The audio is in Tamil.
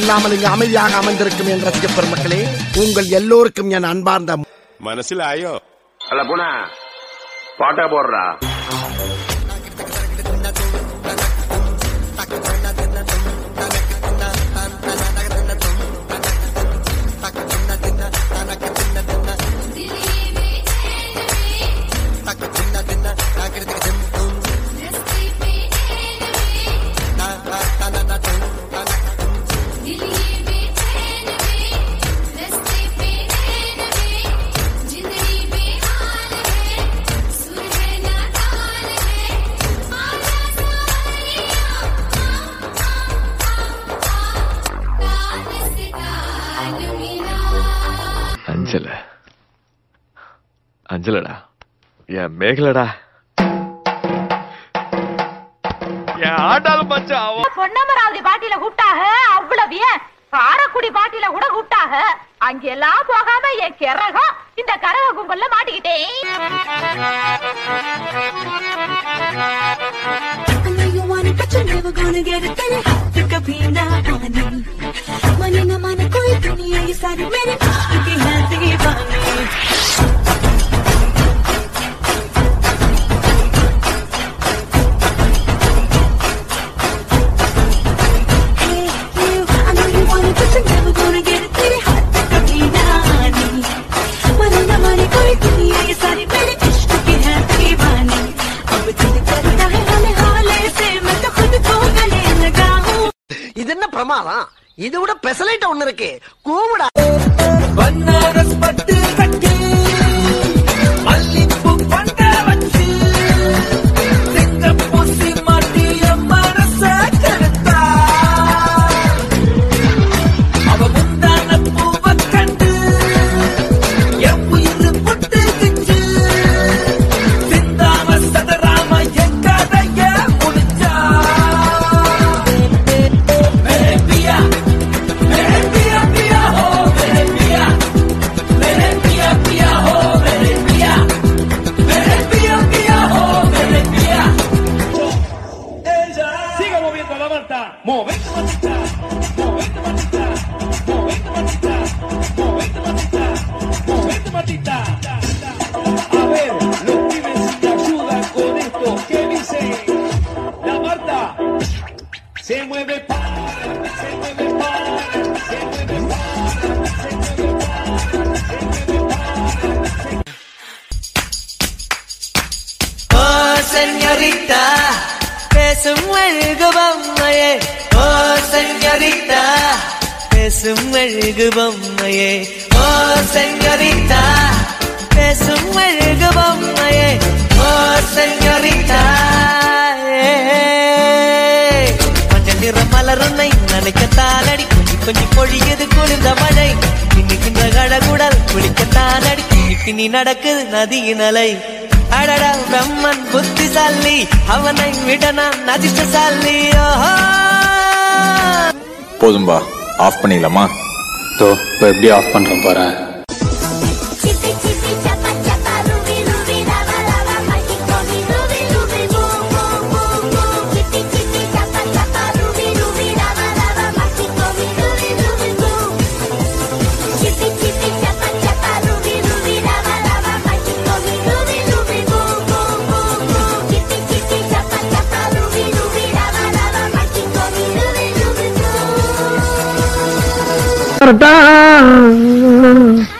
இல்லாமல் இங்கு அமைதியாக அமர்ந்திருக்கும் என் ரசிக பெருமக்களே, உங்கள் எல்லோருக்கும் என் அன்பார்ந்த மனசில் ஆயோ அல்ல போனா பாட்டா போடுறா. அஞ்சலடா, என் மேகலடா, என் ஆண்டாலும் பொன்னமராவதி பாட்டியில கூப்பிட்டாக, அவ்வளவு காரக்குடி பாட்டியில கூட கூப்பிட்டாக. அங்கெல்லாம் போகாம என் கிறகம் இந்த கரக கும்பல்ல மாட்டிக்கிட்டேன். இது என்ன பிரமாதம்? இது விட பெசலைட் ஒண்ணு இருக்கு. கூமுடா பன்னாரஸ் பட்டு கட்டி மல்லிப்பூ பண்ட வச்சு செஞ்ச பூசி மாட்டிய மனச கருத்தா அவ முந்தான பூவ கண்டு என் உயிர் புட்டு கிச்சு சிந்தாம சதராம என் கதைய முடிச்சா. Señorita, es un muelgo bombaye. Oh, señorita, es un muelgo bombaye. Oh, señorita, es un muelgo bombaye. Oh, señorita, மஞ்சள் நிற மலருன்னை நினைக்கத்தானடி, கொஞ்சி கொஞ்சி பொழியது குளிர்ந்த மழை, இன்னைக்கின்ற கழகுடல் குளிக்கத்தானடி, இன்னைக்கு நீ நடக்குது நதியின் அலை. அடடா பிரம்மன் புத்திசாலி, அவனை விட நான் அதிர்ஷ்டசாலி. போதும்பா, ஆஃப் பண்ணிக்கலாமா? இப்போ எப்படி ஆஃப் பண்றேன் பாரு. Da